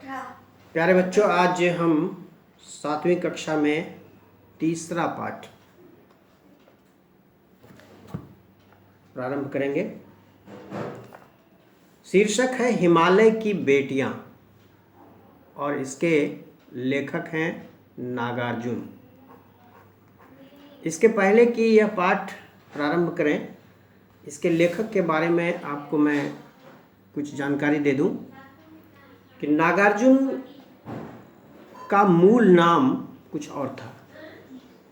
प्यारे बच्चों, आज हम 7वीं कक्षा में तीसरा पाठ प्रारंभ करेंगे। शीर्षक है हिमालय की बेटियां और इसके लेखक हैं नागार्जुन। इसके पहले कि यह पाठ प्रारंभ करें, इसके लेखक के बारे में आपको मैं कुछ जानकारी दे दूं कि नागार्जुन का मूल नाम कुछ और था।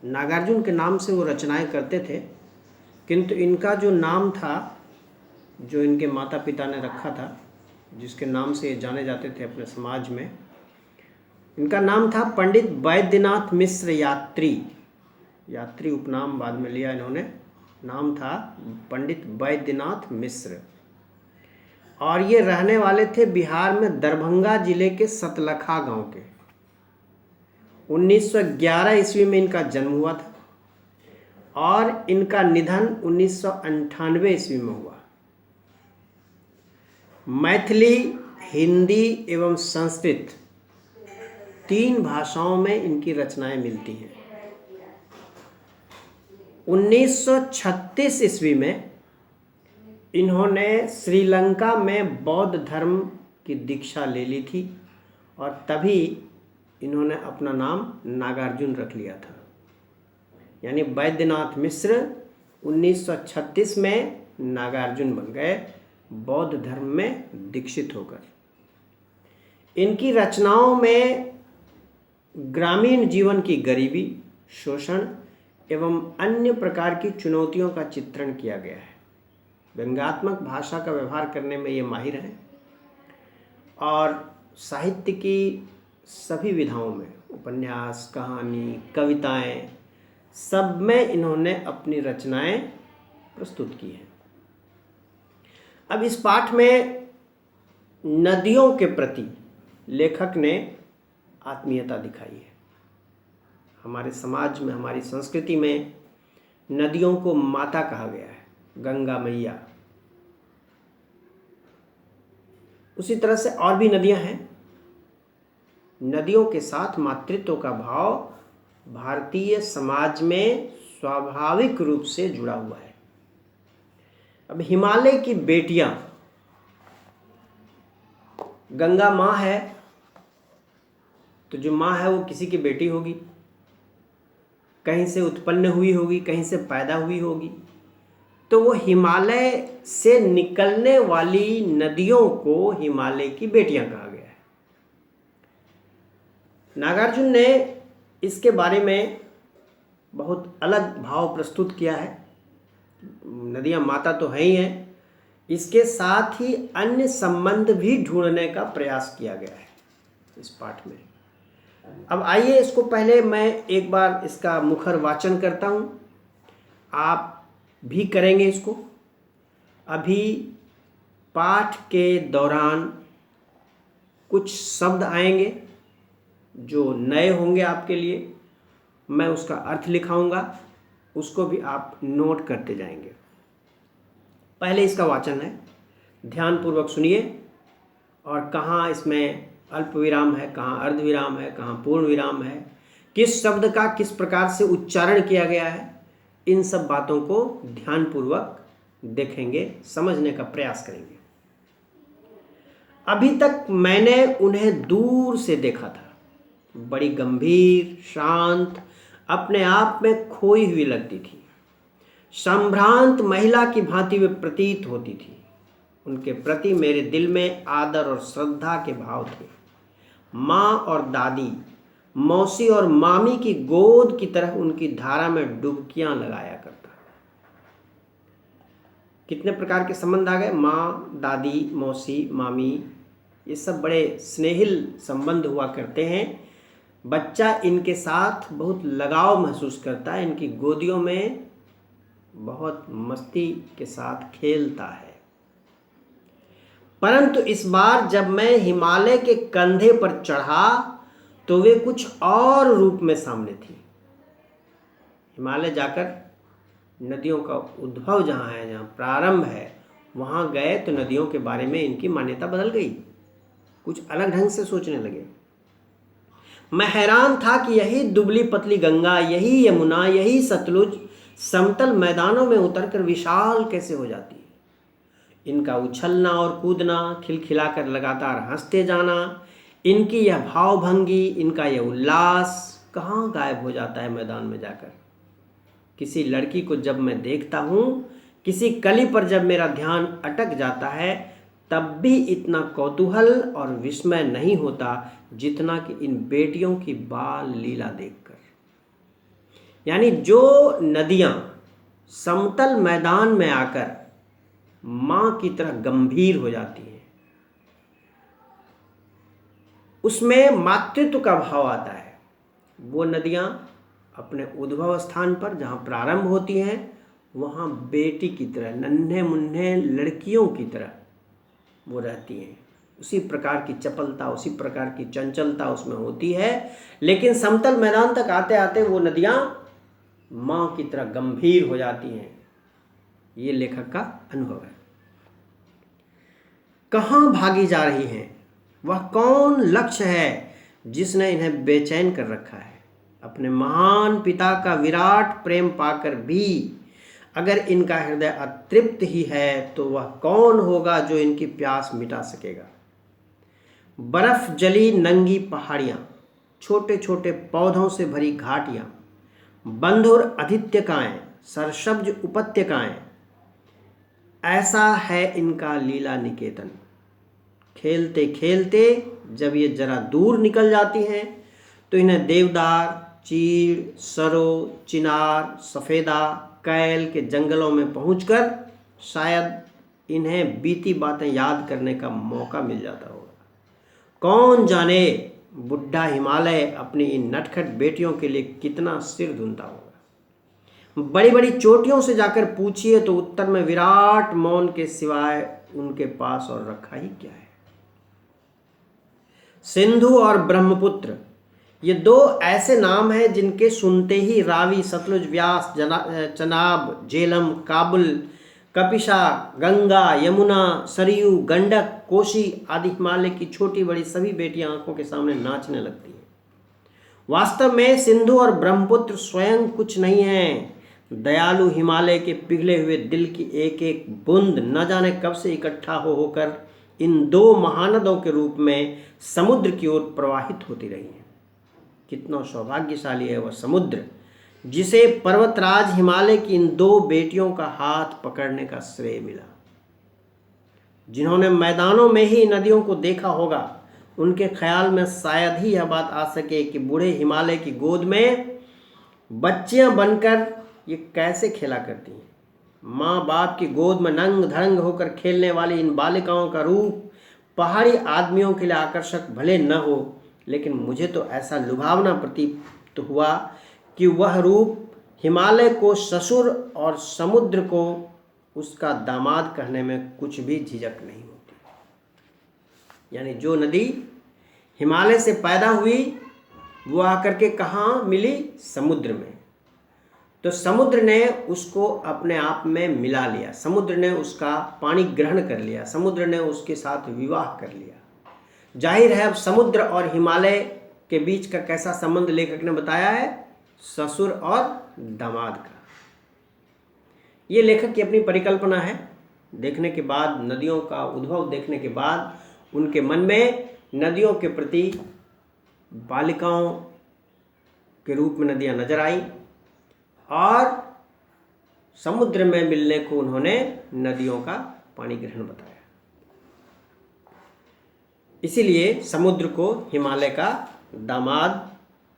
नागार्जुन के नाम से वो रचनाएं करते थे, किंतु इनका जो नाम था, जो इनके माता पिता ने रखा था, जिसके नाम से ये जाने जाते थे अपने समाज में, इनका नाम था पंडित वैद्यनाथ मिश्र यात्री। यात्री उपनाम बाद में लिया इन्होंने। नाम था पंडित वैद्यनाथ मिश्र और ये रहने वाले थे बिहार में दरभंगा जिले के सतलखा गांव के। 1911 ईस्वी में इनका जन्म हुआ था और इनका निधन 1998 ईस्वी में हुआ। मैथिली, हिंदी एवं संस्कृत 3 भाषाओं में इनकी रचनाएं मिलती हैं। 1936 ईस्वी में इन्होंने श्रीलंका में बौद्ध धर्म की दीक्षा ले ली थी और तभी इन्होंने अपना नाम नागार्जुन रख लिया था। यानी वैद्यनाथ मिश्र 1936 में नागार्जुन बन गए, बौद्ध धर्म में दीक्षित होकर। इनकी रचनाओं में ग्रामीण जीवन की गरीबी, शोषण एवं अन्य प्रकार की चुनौतियों का चित्रण किया गया है। व्यंग्यात्मक भाषा का व्यवहार करने में ये माहिर हैं और साहित्य की सभी विधाओं में, उपन्यास, कहानी, कविताएं, सब में इन्होंने अपनी रचनाएं प्रस्तुत की हैं। अब इस पाठ में नदियों के प्रति लेखक ने आत्मीयता दिखाई है। हमारे समाज में, हमारी संस्कृति में नदियों को माता कहा गया है, गंगा मैया। उसी तरह से और भी नदियां हैं। नदियों के साथ मातृत्व का भाव भारतीय समाज में स्वाभाविक रूप से जुड़ा हुआ है। अब हिमालय की बेटियां, गंगा माँ है तो जो माँ है वो किसी की बेटी होगी, कहीं से उत्पन्न हुई होगी, कहीं से पैदा हुई होगी। तो वो हिमालय से निकलने वाली नदियों को हिमालय की बेटियां कहा गया है। नागार्जुन ने इसके बारे में बहुत अलग भाव प्रस्तुत किया है। नदियां माता तो है ही हैं, इसके साथ ही अन्य संबंध भी ढूंढने का प्रयास किया गया है इस पाठ में। अब आइए, इसको पहले मैं एक बार इसका मुखर वाचन करता हूँ, आप भी करेंगे इसको। अभी पाठ के दौरान कुछ शब्द आएंगे जो नए होंगे आपके लिए, मैं उसका अर्थ लिखाऊंगा, उसको भी आप नोट करते जाएंगे। पहले इसका वाचन है, ध्यानपूर्वक सुनिए। और कहाँ इसमें अल्प विराम है, कहाँ अर्ध विराम है, कहाँ पूर्ण विराम है, किस शब्द का किस प्रकार से उच्चारण किया गया है, इन सब बातों को ध्यानपूर्वक देखेंगे, समझने का प्रयास करेंगे। अभी तक मैंने उन्हें दूर से देखा था। बड़ी गंभीर, शांत, अपने आप में खोई हुई लगती थी। संभ्रांत महिला की भांति वे प्रतीत होती थी। उनके प्रति मेरे दिल में आदर और श्रद्धा के भाव थे। माँ और दादी, मौसी और मामी की गोद की तरह उनकी धारा में डुबकियां लगाया करता। कितने प्रकार के संबंध आ गए। माँ, दादी, मौसी, मामी, ये सब बड़े स्नेहिल संबंध हुआ करते हैं। बच्चा इनके साथ बहुत लगाव महसूस करता है, इनकी गोदियों में बहुत मस्ती के साथ खेलता है। परंतु इस बार जब मैं हिमालय के कंधे पर चढ़ा तो वे कुछ और रूप में सामने थी। हिमालय जाकर नदियों का उद्भव जहाँ है, जहाँ प्रारंभ है, वहाँ गए तो नदियों के बारे में इनकी मान्यता बदल गई। कुछ अलग ढंग से सोचने लगे। मैं हैरान था कि यही दुबली पतली गंगा, यही यमुना, यही सतलुज समतल मैदानों में उतरकर विशाल कैसे हो जाती है। इनका उछलना और कूदना, खिलखिलाकर लगातार हंसते जाना, इनकी यह भावभंगी, इनका यह उल्लास कहाँ गायब हो जाता है मैदान में जाकर। किसी लड़की को जब मैं देखता हूँ, किसी कली पर जब मेरा ध्यान अटक जाता है, तब भी इतना कौतूहल और विस्मय नहीं होता जितना कि इन बेटियों की बाल लीला देखकर। यानी जो नदियाँ समतल मैदान में आकर माँ की तरह गंभीर हो जाती हैं, उसमें मातृत्व का भाव आता है। वो नदियाँ अपने उद्भव स्थान पर जहाँ प्रारंभ होती हैं, वहाँ बेटी की तरह, नन्हे मुन्ने लड़कियों की तरह वो रहती हैं। उसी प्रकार की चपलता, उसी प्रकार की चंचलता उसमें होती है। लेकिन समतल मैदान तक आते आते वो नदियाँ माँ की तरह गंभीर हो जाती हैं। ये लेखक का अनुभव है। कहाँ भागी जा रही हैं? वह कौन लक्ष्य है जिसने इन्हें बेचैन कर रखा है? अपने महान पिता का विराट प्रेम पाकर भी अगर इनका हृदय अतृप्त ही है, तो वह कौन होगा जो इनकी प्यास मिटा सकेगा? बर्फ जली नंगी पहाड़ियाँ, छोटे छोटे पौधों से भरी घाटियाँ, बंधुर अधित्यकाएँ, सरसब्ज उपत्यकाएँ, ऐसा है इनका लीला निकेतन। खेलते खेलते जब ये जरा दूर निकल जाती हैं, तो इन्हें देवदार, चीड़, सरो, चिनार, सफ़ेदा, कैल के जंगलों में पहुंचकर शायद इन्हें बीती बातें याद करने का मौका मिल जाता होगा। कौन जाने बुढ़ा हिमालय अपनी इन नटखट बेटियों के लिए कितना सिर धुनता होगा। बड़ी बड़ी चोटियों से जाकर पूछिए तो उत्तर में विराट मौन के सिवाय उनके पास और रखा ही क्या है। सिंधु और ब्रह्मपुत्र, ये दो ऐसे नाम हैं जिनके सुनते ही रावी, सतलुज, व्यास, चनाब, झेलम, काबुल, कपिशा, गंगा, यमुना, सरयू, गंडक, कोसी आदि हिमालय की छोटी बड़ी सभी बेटियां आंखों के सामने नाचने लगती हैं। वास्तव में सिंधु और ब्रह्मपुत्र स्वयं कुछ नहीं है। दयालु हिमालय के पिघले हुए दिल की एक एक बूंद न जाने कब से इकट्ठा होकर इन दो महानदों के रूप में समुद्र की ओर प्रवाहित होती रही है। कितना सौभाग्यशाली है वह समुद्र जिसे पर्वतराज हिमालय की इन दो बेटियों का हाथ पकड़ने का श्रेय मिला। जिन्होंने मैदानों में ही नदियों को देखा होगा, उनके ख्याल में शायद ही यह बात आ सके कि बूढ़े हिमालय की गोद में बच्चियां बनकर ये कैसे खेला करती हैं। माँ बाप की गोद में नंग धड़ंग होकर खेलने वाली इन बालिकाओं का रूप पहाड़ी आदमियों के लिए आकर्षक भले न हो, लेकिन मुझे तो ऐसा लुभावना प्रतीत हुआ कि वह रूप हिमालय को ससुर और समुद्र को उसका दामाद कहने में कुछ भी झिझक नहीं होती। यानी जो नदी हिमालय से पैदा हुई, वो आकर के कहाँ मिली? समुद्र में। तो समुद्र ने उसको अपने आप में मिला लिया, समुद्र ने उसका पानी ग्रहण कर लिया, समुद्र ने उसके साथ विवाह कर लिया। जाहिर है अब समुद्र और हिमालय के बीच का कैसा संबंध लेखक ने बताया है? ससुर और दामाद का। ये लेखक की अपनी परिकल्पना है। देखने के बाद, नदियों का उद्भव देखने के बाद उनके मन में नदियों के प्रति बालिकाओं के रूप में नदियाँ नजर आई और समुद्र में मिलने को उन्होंने नदियों का पानी ग्रहण बताया। इसीलिए समुद्र को हिमालय का दामाद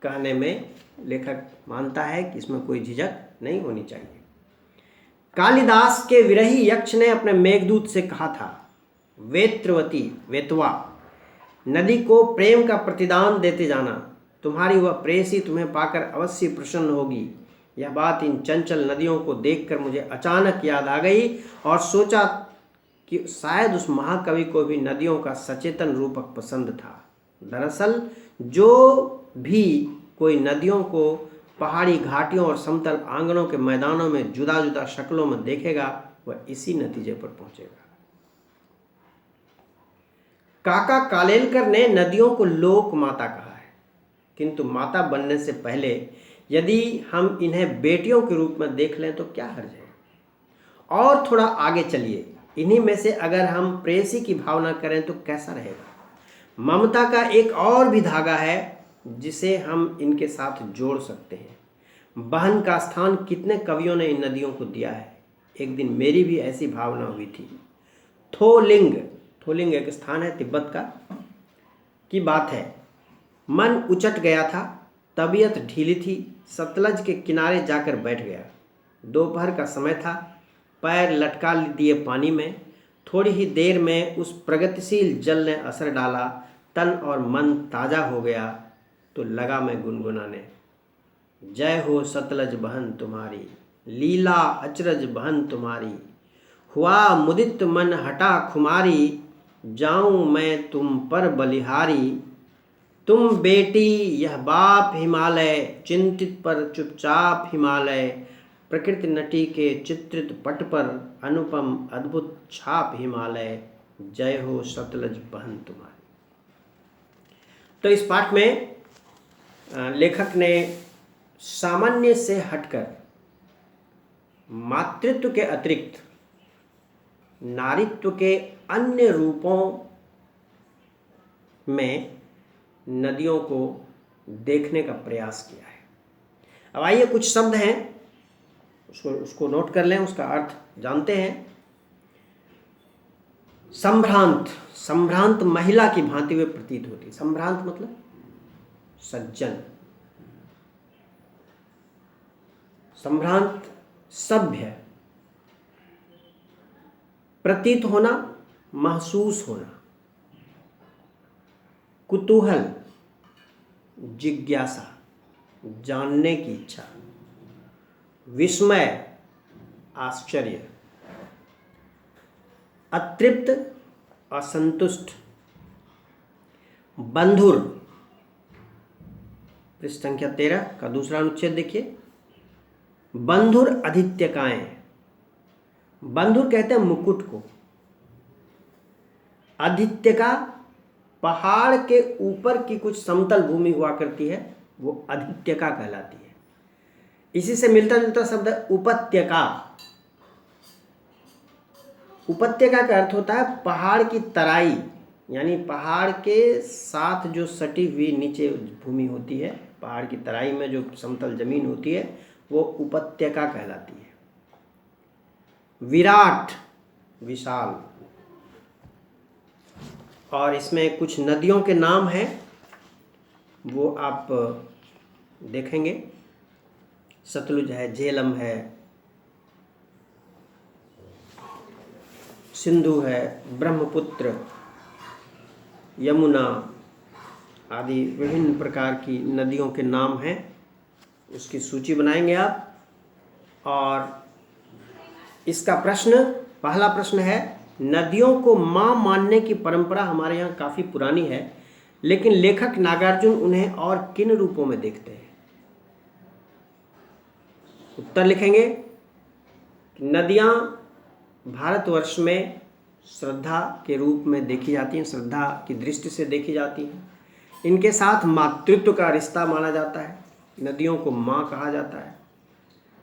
कहने में लेखक मानता है कि इसमें कोई झिझक नहीं होनी चाहिए। कालिदास के विरही यक्ष ने अपने मेघदूत से कहा था, वेत्रवती, वेतवा, नदी को प्रेम का प्रतिदान देते जाना, तुम्हारी वह प्रेयसी तुम्हें पाकर अवश्य प्रसन्न होगी। यह बात इन चंचल नदियों को देखकर मुझे अचानक याद आ गई और सोचा कि शायद उस महाकवि को भी नदियों का सचेतन रूपक पसंद था। दरअसल जो भी कोई नदियों को पहाड़ी घाटियों और समतल आंगनों के मैदानों में जुदा जुदा शक्लों में देखेगा, वह इसी नतीजे पर पहुंचेगा। काका कालेलकर ने नदियों को लोक माता कहा है, किंतु माता बनने से पहले यदि हम इन्हें बेटियों के रूप में देख लें तो क्या हर्ज है। और थोड़ा आगे चलिए, इन्हीं में से अगर हम प्रेयसी की भावना करें तो कैसा रहेगा। ममता का एक और भी धागा है जिसे हम इनके साथ जोड़ सकते हैं। बहन का स्थान कितने कवियों ने इन नदियों को दिया है। एक दिन मेरी भी ऐसी भावना हुई थी। थोलिंग एक स्थान है तिब्बत का की बात है। मन उचट गया था, तबीयत ढीली थी, सतलज के किनारे जाकर बैठ गया। दोपहर का समय था, पैर लटका दिए पानी में। थोड़ी ही देर में उस प्रगतिशील जल ने असर डाला, तन और मन ताज़ा हो गया तो लगा मैं गुनगुनाने, जय हो सतलज बहन तुम्हारी, लीला अचरज बहन तुम्हारी, हुआ मुदित मन हटा खुमारी, जाऊं मैं तुम पर बलिहारी। तुम बेटी यह बाप हिमालय, चिंतित पर चुपचाप हिमालय, प्रकृति नटी के चित्रित पट पर अनुपम अद्भुत छाप हिमालय, जय हो सतलज बहन तुम्हारी। तो इस पाठ में लेखक ने सामान्य से हटकर मातृत्व के अतिरिक्त नारीत्व के अन्य रूपों में नदियों को देखने का प्रयास किया है। अब आइए कुछ शब्द हैं उसको नोट कर लें, उसका अर्थ जानते हैं। संभ्रांत महिला की भांति वे प्रतीत होती है। संभ्रांत मतलब सज्जन, संभ्रांत सभ्य, प्रतीत होना, महसूस होना, कुतूहल, जिज्ञासा, जानने की इच्छा, विस्मय, आश्चर्य, अतृप्त, असंतुष्ट, बंधुर। पृष्ठ संख्या 13 का दूसरा अनुच्छेद देखिए। बंधुर अधित्यकाएं, बंधुर कहते हैं मुकुट को। अधित्यका पहाड़ के ऊपर की कुछ समतल भूमि हुआ करती है, वो अधित्यका कहलाती है। इसी से मिलता जुलता शब्द है उपत्यका। उपत्यका का अर्थ होता है पहाड़ की तराई, यानी पहाड़ के साथ जो सटी हुई नीचे भूमि होती है, पहाड़ की तराई में जो समतल जमीन होती है वो उपत्यका कहलाती है। विराट, विशाल। और इसमें कुछ नदियों के नाम हैं, वो आप देखेंगे। सतलुज है, झेलम है, सिंधु है, ब्रह्मपुत्र, यमुना आदि विभिन्न प्रकार की नदियों के नाम हैं। उसकी सूची बनाएंगे आप। और इसका प्रश्न, पहला प्रश्न है, नदियों को माँ मानने की परंपरा हमारे यहाँ काफ़ी पुरानी है, लेकिन लेखक नागार्जुन उन्हें और किन रूपों में देखते हैं। उत्तर लिखेंगे, नदियाँ भारतवर्ष में श्रद्धा के रूप में देखी जाती हैं, श्रद्धा की दृष्टि से देखी जाती हैं। इनके साथ मातृत्व का रिश्ता माना जाता है, नदियों को माँ कहा जाता है।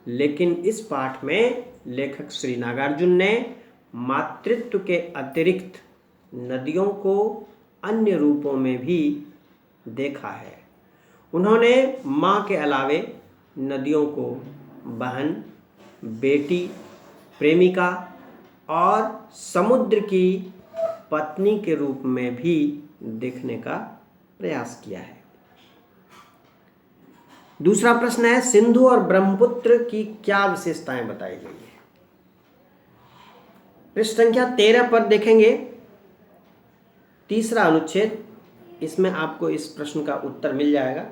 लेकिन इस पाठ में लेखक श्री नागार्जुन ने मातृत्व के अतिरिक्त नदियों को अन्य रूपों में भी देखा है। उन्होंने माँ के अलावे नदियों को बहन, बेटी, प्रेमिका और समुद्र की पत्नी के रूप में भी देखने का प्रयास किया है। दूसरा प्रश्न है, सिंधु और ब्रह्मपुत्र की क्या विशेषताएं बताई गई है। पृष्ठ संख्या 13 पर देखेंगे, तीसरा अनुच्छेद, इसमें आपको इस प्रश्न का उत्तर मिल जाएगा।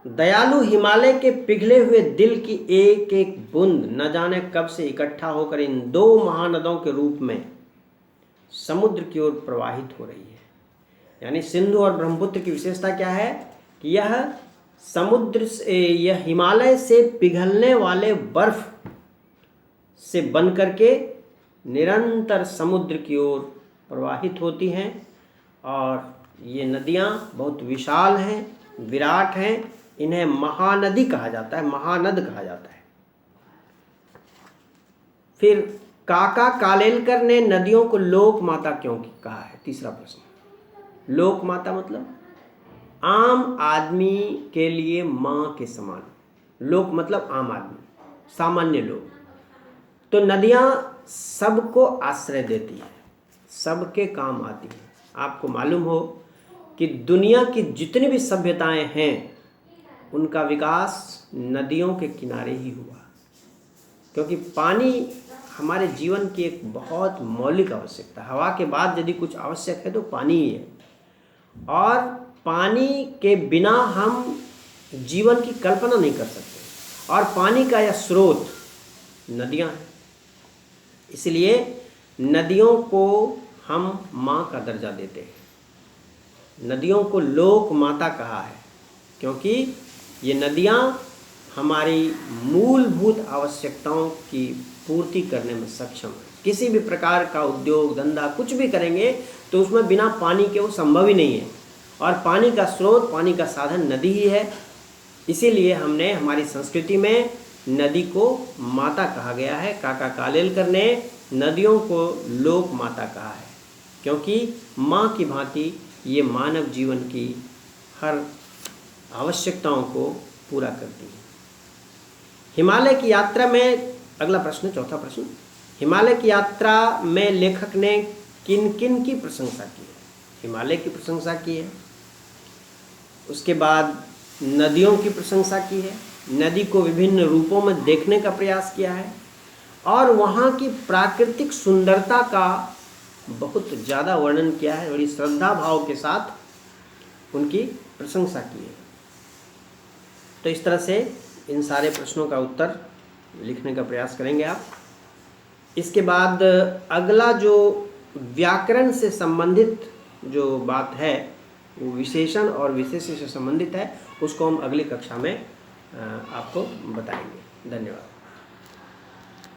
दयालु हिमालय के पिघले हुए दिल की एक एक बूंद न जाने कब से इकट्ठा होकर इन दो महानदों के रूप में समुद्र की ओर प्रवाहित हो रही है। यानी सिंधु और ब्रह्मपुत्र की विशेषता क्या है कि यह समुद्र से, यह हिमालय से पिघलने वाले बर्फ से बन करके निरंतर समुद्र की ओर प्रवाहित होती हैं और ये नदियाँ बहुत विशाल हैं, विराट हैं। इन्हें महानदी कहा जाता है, महानद कहा जाता है। फिर काका कालेलकर ने नदियों को लोक माता क्यों कहा है? तीसरा प्रश्न। लोक माता मतलब आम आदमी के लिए माँ के समान। लोक मतलब आम आदमी, सामान्य लोग। तो नदियाँ सबको आश्रय देती है, सबके काम आती है। आपको मालूम हो कि दुनिया की जितनी भी सभ्यताएं हैं उनका विकास नदियों के किनारे ही हुआ, क्योंकि पानी हमारे जीवन की एक बहुत मौलिक आवश्यकता है। हवा के बाद यदि कुछ आवश्यक है तो पानी ही है, और पानी के बिना हम जीवन की कल्पना नहीं कर सकते। और पानी का यह स्रोत नदियाँ हैं, इसलिए नदियों को हम माँ का दर्जा देते हैं। नदियों को लोक माता कहा है क्योंकि ये नदियाँ हमारी मूलभूत आवश्यकताओं की पूर्ति करने में सक्षम है। किसी भी प्रकार का उद्योग धंधा कुछ भी करेंगे तो उसमें बिना पानी के वो संभव ही नहीं है, और पानी का स्रोत, पानी का साधन नदी ही है। इसीलिए हमने हमारी संस्कृति में नदी को माता कहा गया है। काका कालेलकर ने नदियों को लोक माता कहा है क्योंकि माँ की भांति ये मानव जीवन की हर आवश्यकताओं को पूरा करती है। हिमालय की यात्रा में, अगला प्रश्न, चौथा प्रश्न, हिमालय की यात्रा में लेखक ने किन किन की प्रशंसा की है? हिमालय की प्रशंसा की है, उसके बाद नदियों की प्रशंसा की है, नदी को विभिन्न रूपों में देखने का प्रयास किया है, और वहाँ की प्राकृतिक सुंदरता का बहुत ज़्यादा वर्णन किया है। बड़ी श्रद्धा भाव के साथ उनकी प्रशंसा की है। तो इस तरह से इन सारे प्रश्नों का उत्तर लिखने का प्रयास करेंगे आप। इसके बाद अगला जो व्याकरण से संबंधित जो बात है वो विशेषण और विशेष्य से संबंधित है, उसको हम अगली कक्षा में आपको बताएंगे। धन्यवाद।